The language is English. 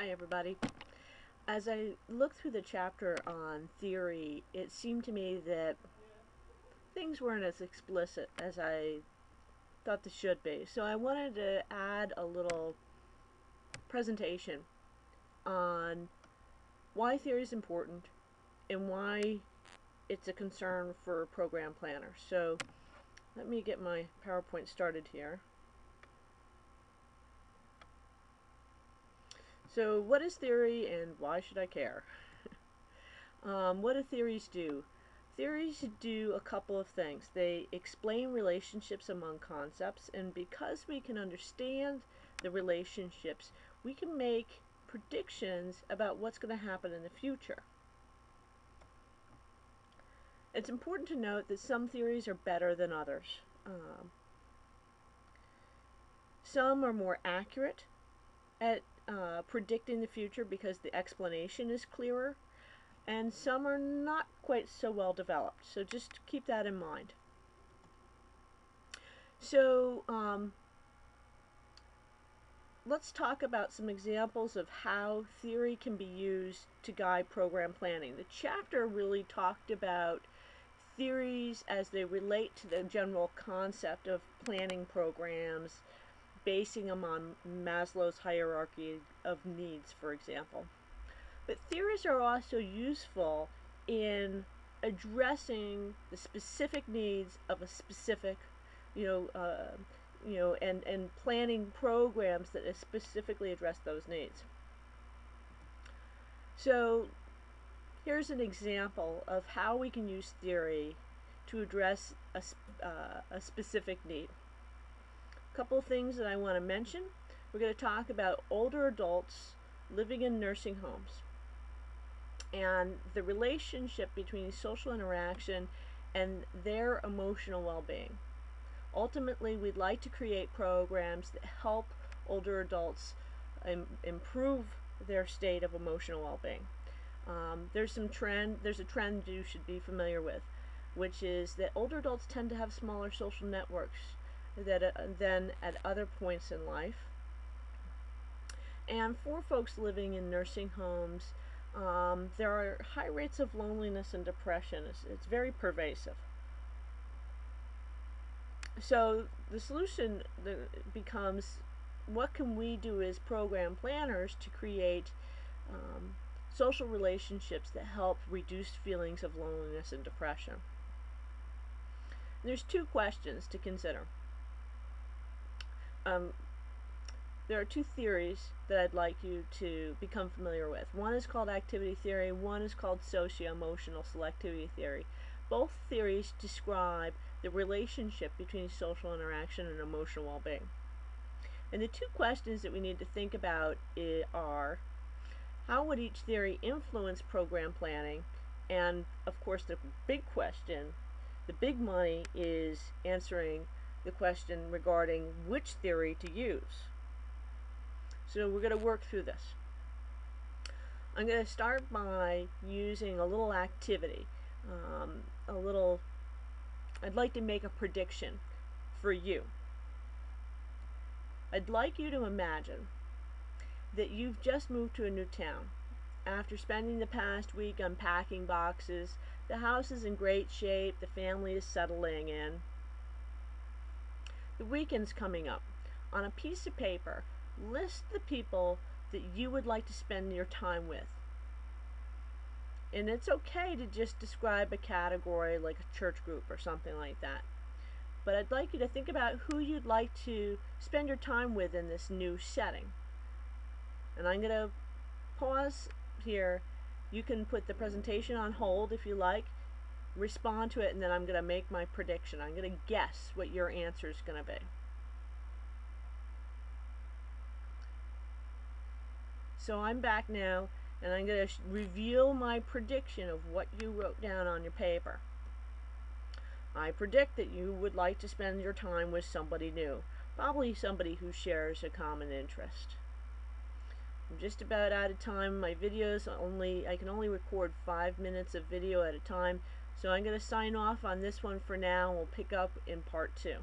Hi everybody. As I looked through the chapter on theory, it seemed to me that things weren't as explicit as I thought they should be. So I wanted to add a little presentation on why theory is important and why it's a concern for program planners. So let me get my PowerPoint started here. So what is theory and why should I care? What do theories do? Theories do a couple of things. They explain relationships among concepts, and because we can understand the relationships, we can make predictions about what's going to happen in the future. It's important to note that some theories are better than others. Some are more accurate at predicting the future because the explanation is clearer, and some are not quite so well developed. So just keep that in mind. So let's talk about some examples of how theory can be used to guide program planning. The chapter really talked about theories as they relate to the general concept of planning programs, basing them on Maslow's hierarchy of needs, for example. But theories are also useful in addressing the specific needs of a specific, and planning programs that specifically address those needs. So here's an example of how we can use theory to address a specific need. A couple of things that I want to mention. We're going to talk about older adults living in nursing homes and the relationship between social interaction and their emotional well-being. Ultimately, we'd like to create programs that help older adults improve their state of emotional well-being. There's a trend you should be familiar with, which is that older adults tend to have smaller social networks than at other points in life. And for folks living in nursing homes, there are high rates of loneliness and depression. It's very pervasive. So the solution becomes, what can we do as program planners to create social relationships that help reduce feelings of loneliness and depression? There's two questions to consider. There are two theories that I'd like you to become familiar with. One is called activity theory, one is called socio-emotional selectivity theory. Both theories describe the relationship between social interaction and emotional well-being. And the two questions that we need to think about are, how would each theory influence program planning? And of course the big question, the big money, is answering the question regarding which theory to use. So we're going to work through this. I'm going to start by using a little activity. I'd like to make a prediction for you. I'd like you to imagine that you've just moved to a new town. After spending the past week unpacking boxes, the house is in great shape, the family is settling in. The weekend's coming up. On a piece of paper, list the people that you would like to spend your time with. And it's okay to just describe a category like a church group or something like that. But I'd like you to think about who you'd like to spend your time with in this new setting. And I'm going to pause here. You can put the presentation on hold if you like, respond to it, and then I'm going to make my prediction. I'm going to guess what your answer is going to be. So I'm back now, and I'm going to reveal my prediction of what you wrote down on your paper. I predict that you would like to spend your time with somebody new, probably somebody who shares a common interest. I'm just about out of time. My videos I can only record 5 minutes of video at a time, so I'm going to sign off on this one for now. We'll pick up in part 2.